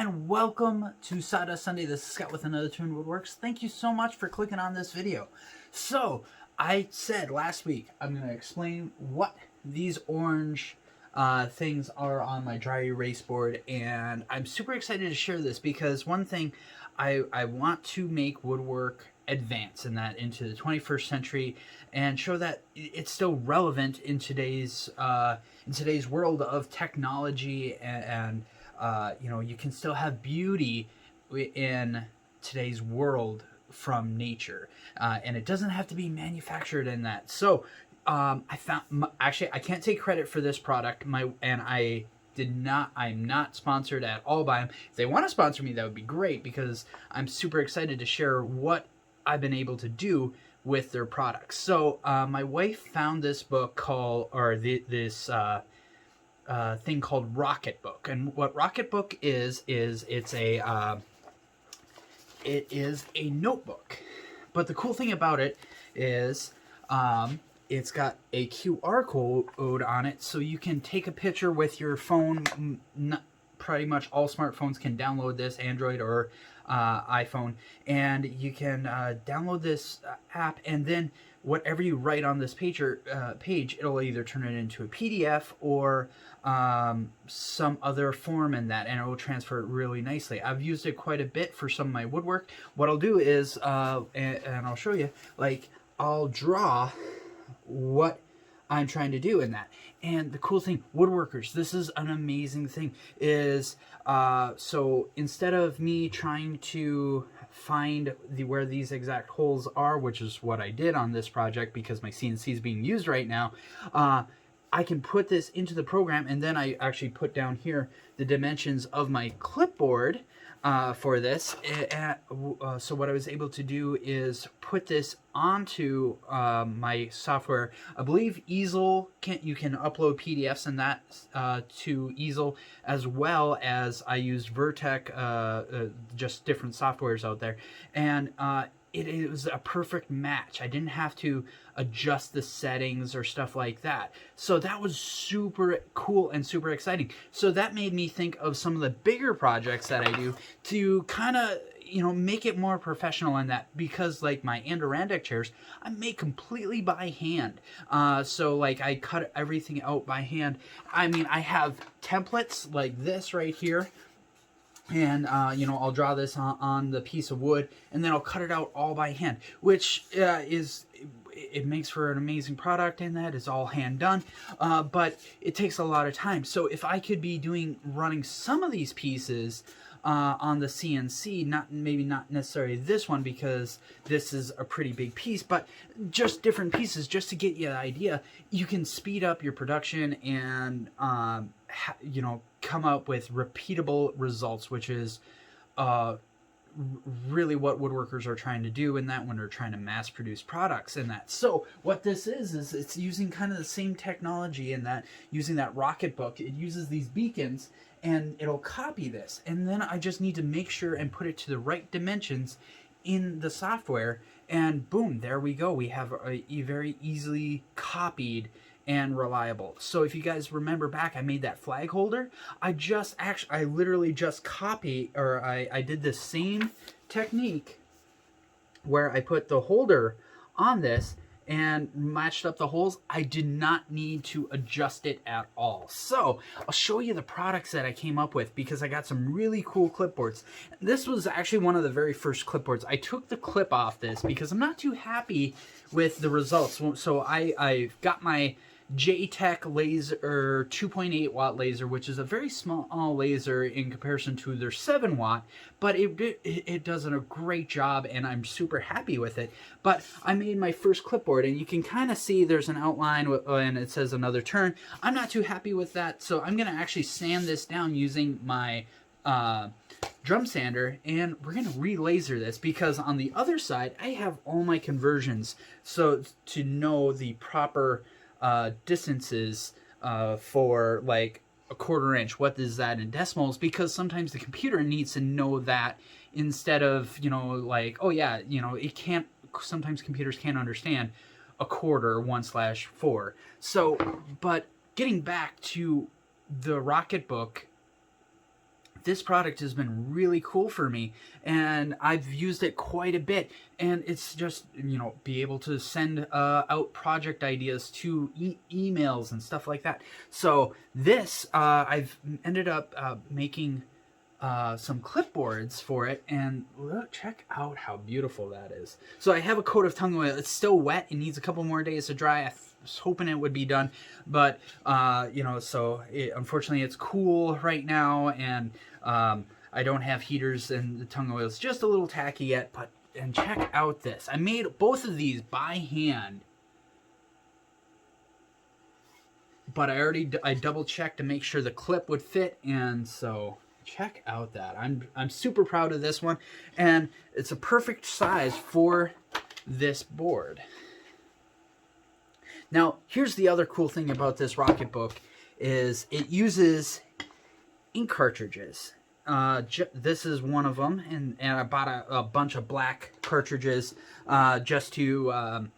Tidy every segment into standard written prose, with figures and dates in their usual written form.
and welcome to Sawdust Sunday. This is Scott with another Tune Woodworks. Thank you so much for clicking on this video. So, I said last week I'm going to explain what these orange things are on my dry erase board, and I'm super excited to share this because one thing, I want to make woodwork advance in that into the 21st century and show that it's still relevant in today's world of technology and you know, you can still have beauty in today's world from nature, and it doesn't have to be manufactured in that. So I found, actually I can't take credit for this product, I'm not sponsored at all by them. If they want to sponsor me, that would be great, because I'm super excited to share what I've been able to do with their products. So my wife found this book called, this thing called Rocketbook, and what Rocketbook is it is a notebook. But the cool thing about it is it's got a QR code on it, so you can take a picture with your phone. Pretty much all smartphones can download this, Android or iPhone, and you can download this app, and then whatever you write on this page, it'll either turn it into a PDF or some other form in that, and it will transfer it really nicely. I've used it quite a bit for some of my woodwork. What I'll do is, and I'll show you, like, I'll draw what I'm trying to do in that. And the cool thing, woodworkers, this is an amazing thing, is so instead of me trying to find where these exact holes are, which is what I did on this project because my CNC is being used right now, I can put this into the program, and then I actually put down here the dimensions of my clipboard for this. So what I was able to do is put this onto my software. I believe Easel, you can upload PDFs in that to Easel, as well as I used Vertec, just different softwares out there, and it was a perfect match. I didn't have to adjust the settings or stuff like that. So that was super cool and super exciting. So that made me think of some of the bigger projects that I do to kind of, you know, make it more professional in that, because like my Adirondack chairs, I make completely by hand. So like I cut everything out by hand. I mean, I have templates like this right here, and you know, I'll draw this on the piece of wood, and then I'll cut it out all by hand, which it makes for an amazing product, and that is all hand done, but it takes a lot of time. So if I could be running some of these pieces on the CNC, maybe not necessarily this one, because this is a pretty big piece, but just different pieces, just to get you an idea, you can speed up your production and you know, come up with repeatable results, which is really what woodworkers are trying to do in that, when they're trying to mass produce products in that. So what this is it's using kind of the same technology in that, using that Rocketbook. It uses these beacons, and it'll copy this, and then I just need to make sure and put it to the right dimensions in the software, and boom, there we go. We have a very easily copied and reliable. So if you guys remember back, I made that flag holder. I literally just I did the same technique where I put the holder on this and matched up the holes. I did not need to adjust it at all. So I'll show you the products that I came up with, because I got some really cool clipboards. This was actually one of the very first clipboards. I took the clip off this because I'm not too happy with the results. So I got my J-Tech laser, 2.8 watt laser, which is a very small laser in comparison to their 7 watt, but it does a great job, and I'm super happy with it. But I made my first clipboard, and you can kind of see there's an outline, and it says another turn. I'm not too happy with that, so I'm going to actually sand this down using my drum sander, and we're going to re-laser this, because on the other side I have all my conversions, so to know the proper distances for like a 1/4 inch. What is that in decimals? Because sometimes the computer needs to know that, instead of, you know, like, oh yeah, you know, it can't, sometimes computers can't understand a 1/4, 1/4. So, but getting back to the Rocketbook, this product has been really cool for me, and I've used it quite a bit, and it's just, you know, be able to send out project ideas to emails and stuff like that. So this, I've ended up making some clipboards for it, and look, check out how beautiful that is. So I have a coat of tung oil. It's still wet. It needs a couple more days to dry. I was hoping it would be done, but you know, so unfortunately it's cool right now, and I don't have heaters, and the tung oil is just a little tacky yet. But and check out this. I made both of these by hand, but I double checked to make sure the clip would fit, and so check out that. I'm super proud of this one, and it's a perfect size for this board. Now, here's the other cool thing about this Rocketbook is it uses ink cartridges. This is one of them, and I bought a bunch of black cartridges just to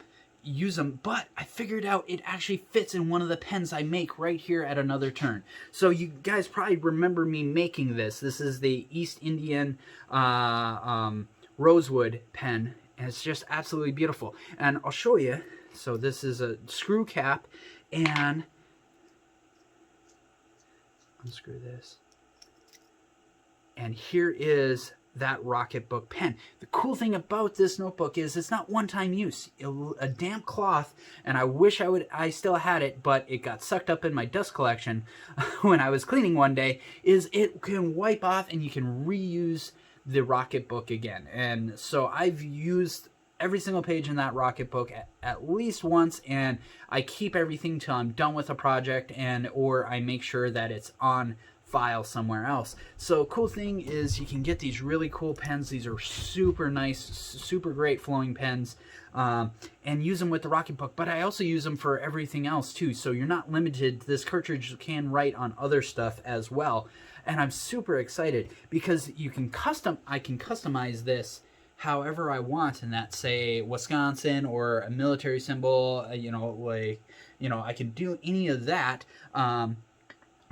use them, but I figured out it actually fits in one of the pens I make right here at Another Turn. So you guys probably remember me making this. This is the East Indian rosewood pen, and it's just absolutely beautiful. And I'll show you. So this is a screw cap, and unscrew this. And here is that Rocketbook pen. The cool thing about this notebook is it's not one-time use. A damp cloth, and I wish I still had it, but it got sucked up in my dust collection when I was cleaning one day, is it can wipe off and you can reuse the Rocketbook again. And so I've used every single page in that Rocketbook at least once, and I keep everything till I'm done with a project, and or I make sure that it's on file somewhere else. So cool thing is you can get these really cool pens. These are super nice, super great flowing pens, and use them with the Rocketbook. But I also use them for everything else too, so you're not limited. This cartridge can write on other stuff as well, and I'm super excited because I can customize this however I want, and that's, say, Wisconsin or a military symbol, you know, like, you know, I can do any of that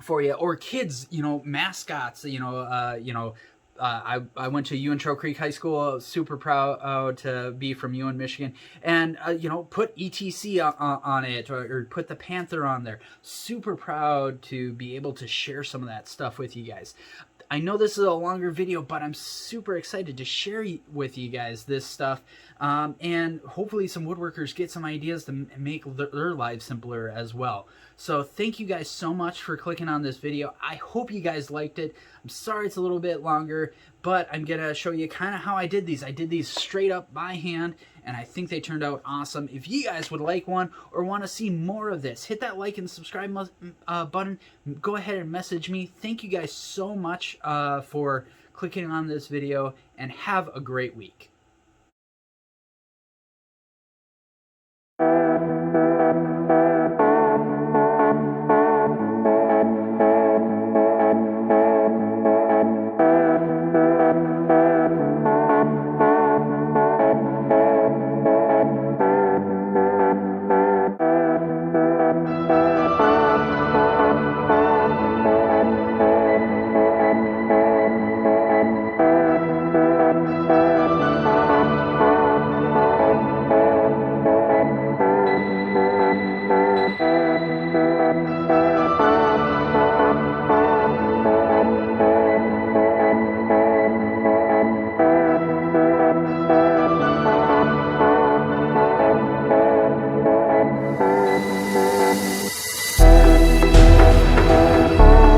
for you, or kids, you know, mascots, you know, I went to Ewan Trail Creek High School. I was super proud to be from Ewan, Michigan, and you know, put ETC on it, or put the Panther on there. Super proud to be able to share some of that stuff with you guys. I know this is a longer video, but I'm super excited to share with you guys this stuff, and hopefully some woodworkers get some ideas to make their lives simpler as well. So thank you guys so much for clicking on this video. I hope you guys liked it. I'm sorry it's a little bit longer, but I'm going to show you kind of how I did these. I did these straight up by hand, and I think they turned out awesome. If you guys would like one or want to see more of this, hit that like and subscribe button. Go ahead and message me. Thank you guys so much for clicking on this video, and have a great week.